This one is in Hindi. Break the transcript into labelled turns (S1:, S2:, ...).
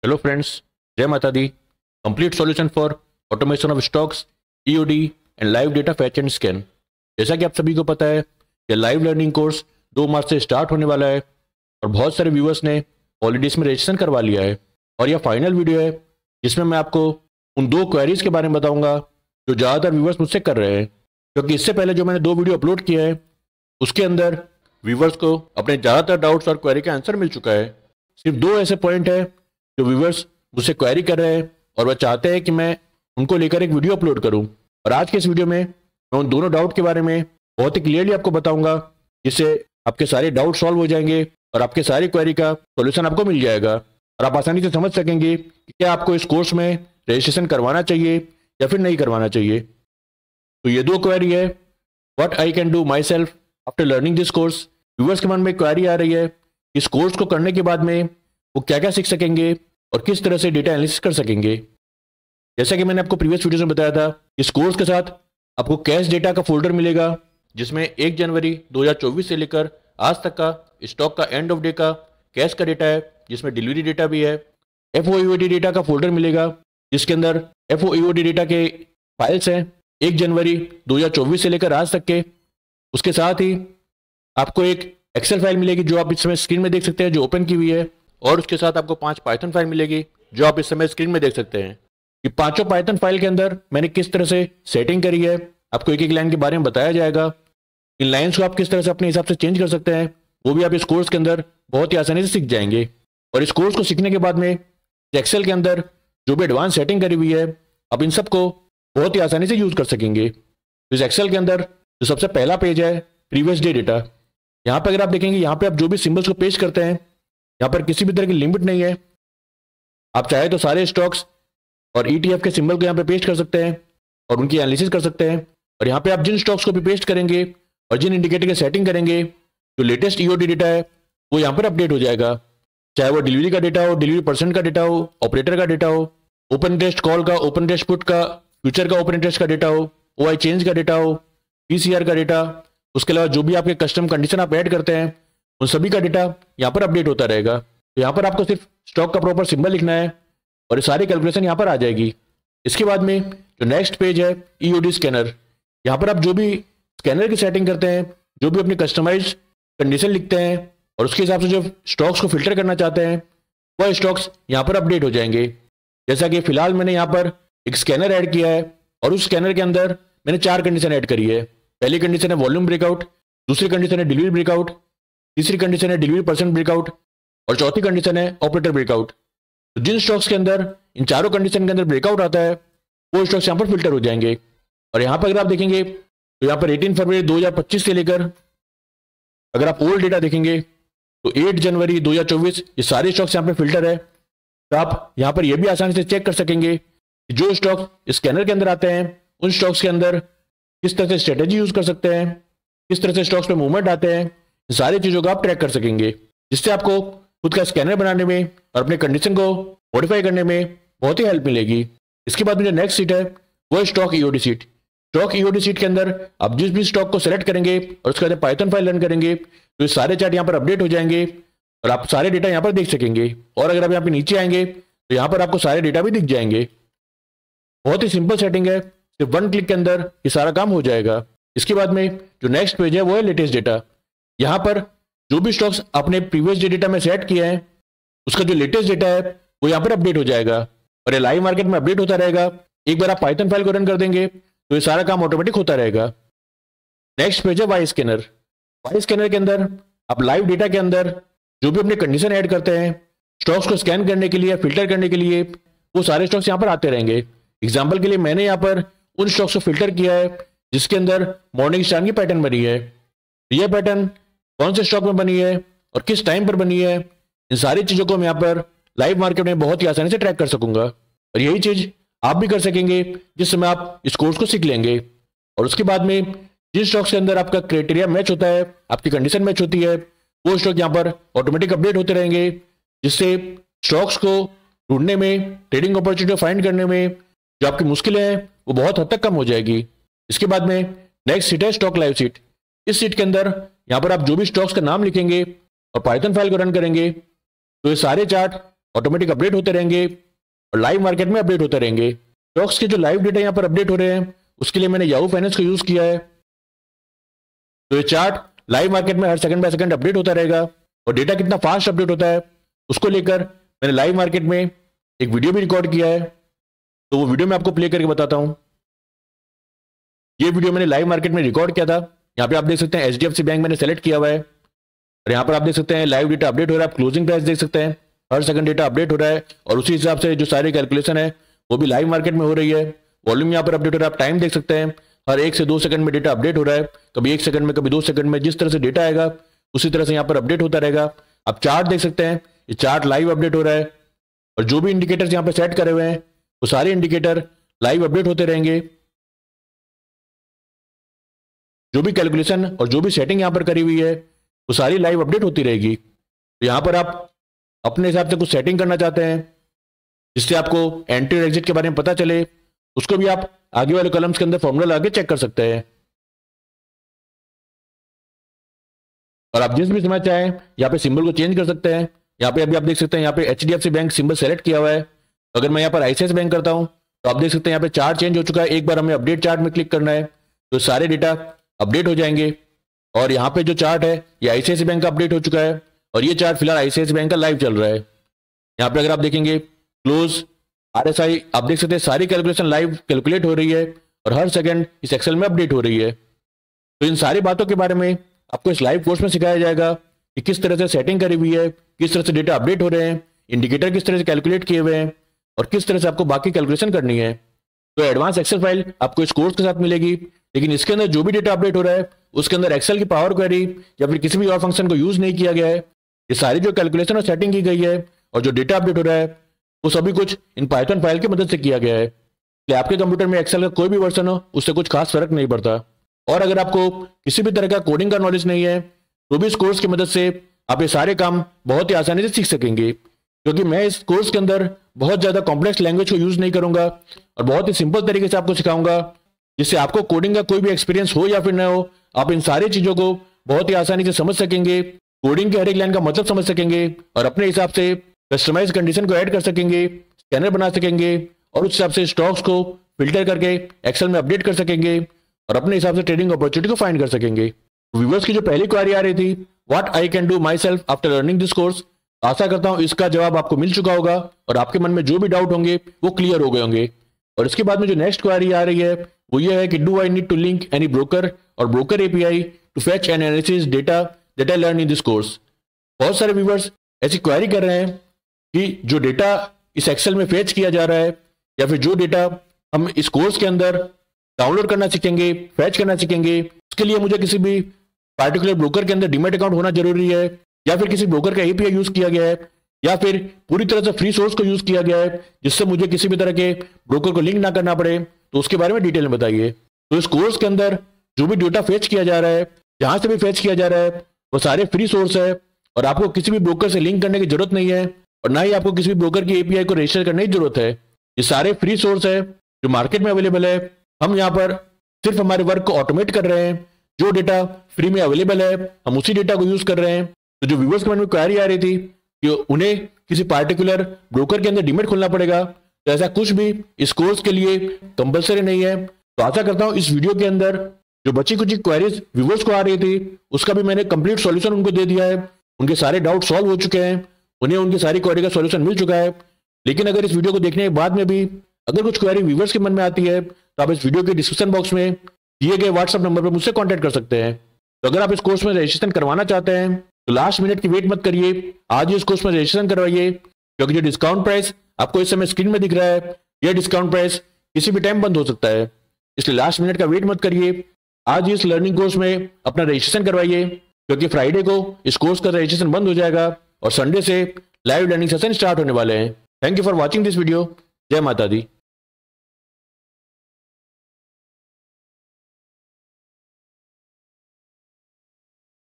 S1: हेलो फ्रेंड्स, जय माता दी। Complete solution for automation of stocks, EOD and live data fetch and scan. जैसा कि आप सभी को पता है, यह लाइव लर्निंग कोर्स 2 मार्च से स्टार्ट होने वाला है और बहुत सारे व्यूअर्स ने ऑलरेडी इसमें रजिस्ट्रेशन करवा लिया है। और यह फाइनल वीडियो है जिसमें मैं आपको उन 2 क्वेरीज के बारे में बताऊंगा जो ज़्यादातर व्यूअर्स मुझसे कर रहे हैं, क्योंकि इससे पहले जो मैंने 2 वीडियो अपलोड किए हैं उसके अंदर व्यूअर्स को अपने ज़्यादातर डाउट्स और क्वेरी का आंसर मिल चुका है। सिर्फ 2 ऐसे पॉइंट है जो व्यूअर्स मुझसे क्वेरी कर रहे हैं और वह चाहते हैं कि मैं उनको लेकर एक वीडियो अपलोड करूं। और आज के इस वीडियो में मैं उन दोनों डाउट के बारे में बहुत ही क्लियरली आपको बताऊंगा, जिससे आपके सारे डाउट सॉल्व हो जाएंगे और आपके सारी क्वेरी का सॉल्यूशन आपको मिल जाएगा और आप आसानी से समझ सकेंगे कि क्या आपको इस कोर्स में रजिस्ट्रेशन करवाना चाहिए या फिर नहीं करवाना चाहिए। तो ये 2 क्वेरी है, what I can do myself after learning this course. Viewers के मन में क्वेरी आ रही है, इस कोर्स को करने के बाद में वो क्या क्या सीख सकेंगे और किस तरह से डेटा एनालिसिस कर सकेंगे। जैसा कि मैंने आपको प्रीवियस वीडियो में बताया था, इस कोर्स के साथ आपको कैश डेटा का फोल्डर मिलेगा जिसमें 1 जनवरी 2024 से लेकर आज तक का स्टॉक का एंड ऑफ डे का कैश का डेटा है, जिसमें डिलीवरी डेटा भी है। FOEOD डेटा का फोल्डर मिलेगा जिसके अंदर FOEOD डेटा के फाइल्स हैं 1 जनवरी 2024 से लेकर आज तक के। उसके साथ ही आपको एक एक्सेल फाइल मिलेगी जो आप इस समय स्क्रीन में देख सकते हैं, जो ओपन की हुई है, और उसके साथ आपको 5 पाइथन फाइल मिलेगी जो आप इस समय स्क्रीन में देख सकते हैं। ये 5 पाइथन फाइल के अंदर मैंने किस तरह से सेटिंग करी है, आपको एक एक लाइन के बारे में बताया जाएगा। इन लाइन्स को आप किस तरह से अपने हिसाब से चेंज कर सकते हैं वो भी आप इस कोर्स के अंदर बहुत ही आसानी से सीख जाएंगे। और इस कोर्स को सीखने के बाद में एक्सेल के अंदर जो भी एडवांस सेटिंग करी हुई है, आप इन सबको बहुत ही आसानी से यूज कर सकेंगे। तो इस एक्सेल के अंदर जो सबसे पहला पेज है प्रीवियस डे डेटा, यहाँ पर अगर आप देखेंगे, यहाँ पे आप जो भी सिंबल्स को पेस्ट करते हैं, यहाँ पर किसी भी तरह की लिमिट नहीं है। आप चाहे तो सारे स्टॉक्स और ETF के सिंबल को यहाँ पे पेस्ट कर सकते हैं और उनकी एनालिसिस कर सकते हैं। और यहाँ पे आप जिन स्टॉक्स को भी पेस्ट करेंगे और जिन इंडिकेटर की सेटिंग करेंगे, जो लेटेस्ट EOD डेटा है वो यहाँ पर अपडेट हो जाएगा, चाहे वो डिलीवरी का डेटा हो, डिलीवरी परसेंट का डेटा हो, ऑपरेटर का डेटा हो, ओपन इंटरेस्ट कॉल का, ओपन इंटरेस्ट पुट का, फ्यूचर का ओपन इंटरेस्ट का डेटा हो, OI चेंज का डेटा हो, PCR का डेटा। उसके अलावा जो भी आपके कस्टम कंडीशन आप ऐड करते हैं उन सभी का डेटा यहाँ पर अपडेट होता रहेगा। तो यहाँ पर आपको सिर्फ स्टॉक का प्रॉपर सिंबल लिखना है और ये सारी कैलकुलेशन यहाँ पर आ जाएगी। इसके बाद में जो नेक्स्ट पेज है EOD स्कैनर, यहाँ पर आप जो भी स्कैनर की सेटिंग करते हैं, जो भी अपनी कस्टमाइज कंडीशन लिखते हैं और उसके हिसाब से जो स्टॉक्स को फिल्टर करना चाहते हैं, वह स्टॉक्स यहाँ पर अपडेट हो जाएंगे। जैसा कि फिलहाल मैंने यहाँ पर एक स्कैनर ऐड किया है और उस स्कैनर के अंदर मैंने 4 कंडीशन ऐड करी है। पहली कंडीशन है वॉल्यूम ब्रेकआउट, दूसरी कंडीशन है डिलीवरी ब्रेकआउट, तीसरी कंडीशन है डिलीवरी परसेंट ब्रेकआउट और चौथी कंडीशन है ऑपरेटर ब्रेकआउट। तो जिन स्टॉक्स के अंदर इन चारों कंडीशन के अंदर ब्रेकआउट आता है वो स्टॉक्स यहाँ पर फिल्टर हो जाएंगे। और यहाँ पर अगर आप देखेंगे तो यहाँ पर 18 फरवरी 2025 से लेकर अगर आप ओल्ड डेटा देखेंगे तो 8 जनवरी 2024 ये सारे स्टॉक्स यहाँ पर फिल्टर है। तो आप यहाँ पर यह भी आसानी से चेक कर सकेंगे कि जो स्टॉक स्कैनर के अंदर आते हैं उन स्टॉक्स के अंदर किस तरह से स्ट्रेटेजी यूज कर सकते हैं, किस तरह से स्टॉक्स पे मूवमेंट आते हैं, सारी चीजों को आप ट्रैक कर सकेंगे, जिससे आपको खुद का स्कैनर बनाने में और अपने कंडीशन को मॉडिफाई करने में बहुत ही हेल्प मिलेगी। इसके बाद में जो नेक्स्ट सीट है वो है stock EOD seat. Stock EOD seat के अंदर आप जिस भी स्टॉक को सेलेक्ट करेंगे और उसके बाद पाइथन फाइल रन करेंगे तो ये सारे चार्ट यहाँ पर अपडेट हो जाएंगे और आप सारे डेटा यहाँ पर देख सकेंगे। और अगर आप यहाँ पे नीचे आएंगे तो यहाँ पर आपको सारे डेटा भी दिख जाएंगे। बहुत ही सिंपल सेटिंग है, सिर्फ 1 क्लिक के अंदर ये सारा काम हो जाएगा। इसके बाद में जो नेक्स्ट पेज है वो है लेटेस्ट डेटा। यहाँ पर जो भी स्टॉक्स आपने प्रीवियस डे डेटा में सेट किया है उसका जो लेटेस्ट डेटा है वो यहाँ पर अपडेट हो जाएगा और ये लाइव मार्केट में अपडेट होता रहेगा। एक बार आप पाइथन फाइल को रन कर देंगे तो ये सारा काम ऑटोमेटिक होता रहेगा। नेक्स्ट पेज है वाई स्कैनर। वाई स्कैनर के अंदर आप लाइव डेटा के अंदर जो भी अपने कंडीशन ऐड करते हैं स्टॉक्स को स्कैन करने के लिए, फिल्टर करने के लिए, वो सारे स्टॉक्स यहाँ पर आते रहेंगे। एग्जाम्पल के लिए मैंने यहाँ पर उन स्टॉक्स को फिल्टर किया है जिसके अंदर मॉर्निंग स्टार की पैटर्न बनी है। यह पैटर्न कौन से स्टॉक में बनी है और किस टाइम पर बनी है, इन सारी चीजों को मैं यहाँ पर लाइव मार्केट में बहुत ही आसानी से ट्रैक कर सकूंगा। और यही चीज आप भी कर सकेंगे जिस समय आप इस कोर्स को सीख लेंगे। और उसके बाद में जिन स्टॉक्स के अंदर आपका क्राइटेरिया मैच होता है, आपकी कंडीशन मैच होती है, वो स्टॉक यहाँ पर ऑटोमेटिक अपडेट होते रहेंगे, जिससे स्टॉक्स को ढूंढने में, ट्रेडिंग अपॉर्चुनिटी फाइंड करने में जो आपकी मुश्किलें हैं वो बहुत हद तक कम हो जाएगी। इसके बाद में नेक्स्ट सीट है स्टॉक लाइव सीट। इस सीट के अंदर यहाँ पर आप जो भी स्टॉक्स का नाम लिखेंगे और पाइथन फाइल को रन करेंगे तो ये सारे चार्ट ऑटोमेटिक अपडेट होते रहेंगे और लाइव मार्केट में अपडेट होते रहेंगे। स्टॉक्स के जो लाइव डेटा यहाँ पर अपडेट हो रहे हैं उसके लिए मैंने याहू फाइनेंस को यूज किया है। तो ये चार्ट लाइव मार्केट में हर सेकंड बाय सेकंड अपडेट होता रहेगा और डेटा कितना फास्ट अपडेट होता है उसको लेकर मैंने लाइव मार्केट में एक वीडियो भी रिकॉर्ड किया है। तो वो वीडियो मैं आपको प्ले करके बताता हूं। ये वीडियो मैंने लाइव मार्केट में रिकॉर्ड किया था। यहाँ पे आप देख सकते हैं HDFC बैंक मैंने सेलेक्ट किया हुआ है और यहाँ पर आप देख सकते हैं लाइव डेटा अपडेट हो रहा है। आप क्लोजिंग प्राइस देख सकते हैं, हर सेकंड डेटा अपडेट हो रहा है और उसी हिसाब से जो सारी कैलकुलेशन है वो भी लाइव मार्केट में हो रही है। वॉल्यूम यहाँ पर अपडेट हो रहा है, आप टाइम देख सकते हैं, हर 1 से 2 सेकंड में डेटा अपडेट हो रहा है। कभी 1 सेकंड में, कभी 2 सेकंड में, जिस तरह से डेटा आएगा उसी तरह से यहाँ पर अपडेट होता रहेगा। आप चार्ट देख सकते हैं, ये चार्ट लाइव अपडेट हो रहा है और जो भी इंडिकेटर्स यहाँ पे सेट करे हुए हैं वो सारे इंडिकेटर लाइव अपडेट होते रहेंगे। जो भी कैलकुलेशन और जो भी सेटिंग यहाँ पर करी हुई है वो सारी लाइव अपडेट होती रहेगी। तो यहाँ पर आप अपने हिसाब से कुछ सेटिंग करना चाहते हैं जिससे आपको एंट्री और एग्जिट के बारे में पता चले, उसको भी आप आगे वाले कॉलम्स के अंदर फॉर्मूला लगा के चेक कर सकते हैं। और आप जिस भी समय चाहें यहाँ पे सिंबल को चेंज कर सकते हैं। यहाँ पे अभी आप देख सकते हैं यहाँ पे HDFC बैंक सिंबल सेलेक्ट किया हुआ है। अगर मैं यहाँ पर ICICI बैंक करता हूँ तो आप देख सकते हैं यहाँ पे चार्ट चेंज हो चुका है। एक बार हमें अपडेट चार्ट में क्लिक करना है तो सारे डेटा अपडेट हो जाएंगे और यहाँ पे जो चार्ट है ये ICICI बैंक का अपडेट हो चुका है और ये चार्ट फिलहाल ICICI बैंक का लाइव चल रहा है। यहाँ पे अगर आप देखेंगे क्लोज RSI, आप देख सकते हैं सारी कैलकुलेशन लाइव कैलकुलेट हो रही है और हर सेकंड इस एक्सेल में अपडेट हो रही है। तो इन सारी बातों के बारे में आपको इस लाइव कोर्स में सिखाया जाएगा कि किस तरह से सेटिंग करी हुई है, किस तरह से डेटा अपडेट हो रहे हैं, इंडिकेटर किस तरह से कैलकुलेट किए हुए हैं और किस तरह से आपको बाकी कैलकुलेशन करनी है। तो एडवांस एक्सेल फाइल आपको इस कोर्स के साथ मिलेगी, लेकिन इसके अंदर जो भी डेटा अपडेट हो रहा है उसके अंदर एक्सेल की पावर क्वेरी या फिर किसी भी और फंक्शन को यूज नहीं किया गया है। ये सारी जो कैलकुलेशन और सेटिंग की गई है और जो डेटा अपडेट हो रहा है वो सभी कुछ इन पाइथन फाइल की मदद से किया गया है। इसलिए आपके कंप्यूटर में एक्सेल का कोई भी वर्जन हो उससे कुछ खास फर्क नहीं पड़ता। और अगर आपको किसी भी तरह का कोडिंग का नॉलेज नहीं है तो भी इस कोर्स की मदद से आप ये सारे काम बहुत ही आसानी से सीख सकेंगे, क्योंकि मैं इस कोर्स के अंदर बहुत ज़्यादा कॉम्प्लेक्स लैंग्वेज को यूज़ नहीं करूंगा और बहुत ही सिंपल तरीके से आपको सिखाऊंगा, जिससे आपको कोडिंग का कोई भी एक्सपीरियंस हो या फिर ना हो, आप इन सारी चीज़ों को बहुत ही आसानी से समझ सकेंगे, कोडिंग के हर एक लाइन का मतलब समझ सकेंगे और अपने हिसाब से कस्टमाइज कंडीशन को ऐड कर सकेंगे, स्कैनर बना सकेंगे और उस हिसाब से स्टॉक्स को फिल्टर करके एक्सेल में अपडेट कर सकेंगे और अपने हिसाब से ट्रेडिंग अपॉर्चुनिटी को फाइंड कर सकेंगे। व्यूअर्स की जो पहली क्वेरी आ रही थी, what I can do myself after learning this course, आशा करता हूं इसका जवाब आपको मिल चुका होगा और आपके मन में जो भी डाउट होंगे वो क्लियर हो गए होंगे। और इसके बाद में जो नेक्स्ट क्वेरी आ रही है वो ये है कि do I need to link any broker और broker API to fetch and analysis data that I learn in this course. बहुत सारे व्यूअर्स ऐसी क्वेरी कर रहे हैं कि जो डेटा इस एक्सेल में फेच किया जा रहा है या फिर जो डेटा हम इस कोर्स के अंदर डाउनलोड करना सीखेंगे, फैच करना सीखेंगे, उसके लिए मुझे किसी भी पार्टिकुलर ब्रोकर के अंदर डीमैट अकाउंट होना जरूरी है या फिर किसी ब्रोकर का API यूज किया गया है या फिर पूरी तरह से फ्री सोर्स को यूज किया गया है जिससे मुझे किसी भी तरह के ब्रोकर को लिंक ना करना पड़े, तो उसके बारे में डिटेल में बताइए। तो इस कोर्स के अंदर जो भी डेटा फेच किया जा रहा है, जहां से भी फेच किया जा रहा है, वो सारे फ्री सोर्स है और आपको किसी भी ब्रोकर से लिंक करने की जरूरत नहीं है और ना ही आपको किसी भी ब्रोकर की API को रजिस्टर करने की जरूरत है। ये सारे फ्री सोर्स है जो मार्केट में अवेलेबल है। हम यहाँ पर सिर्फ हमारे वर्क को ऑटोमेट कर रहे हैं, जो डेटा फ्री में अवेलेबल है हम उसी डेटा को यूज कर रहे हैं। तो जो व्यूअर्स के मन में क्वेरी आ रही थी कि उन्हें किसी पार्टिकुलर ब्रोकर के अंदर डीमैट खोलना पड़ेगा, तो ऐसा कुछ भी इस कोर्स के लिए कंपलसरी नहीं है। तो आशा करता हूं इस वीडियो के अंदर जो बची कुछ क्वेरीज व्यूअर्स को आ रही थी उसका भी मैंने कंप्लीट सॉल्यूशन उनको दे दिया है। उनके सारे डाउट सॉल्व हो चुके हैं, उन्हें उनकी सारी क्वेरी का सॉल्यूशन मिल चुका है। लेकिन अगर इस वीडियो को देखने के बाद में भी अगर कुछ क्वेरी व्यूअर्स के मन में आती है तो आप इस वीडियो के डिस्क्रिप्शन बॉक्स में दिए गए व्हाट्सएप नंबर पर मुझसे कांटेक्ट कर सकते हैं। तो अगर आप इस कोर्स में रजिस्ट्रेशन करवाना चाहते हैं तो लास्ट मिनट की वेट मत करिए, आज ही इस कोर्स में रजिस्ट्रेशन करवाइए, क्योंकि जो डिस्काउंट प्राइस आपको इस समय स्क्रीन में दिख रहा है यह डिस्काउंट प्राइस किसी भी टाइम बंद हो सकता है। इसलिए लास्ट मिनट का वेट मत करिए, आज ही इस लर्निंग कोर्स में अपना रजिस्ट्रेशन करवाइए, क्योंकि फ्राइडे को इस कोर्स का रजिस्ट्रेशन बंद हो जाएगा और संडे से लाइव लर्निंग सेशन स्टार्ट होने वाले हैं। Thank you for watching this video. जय माता दी।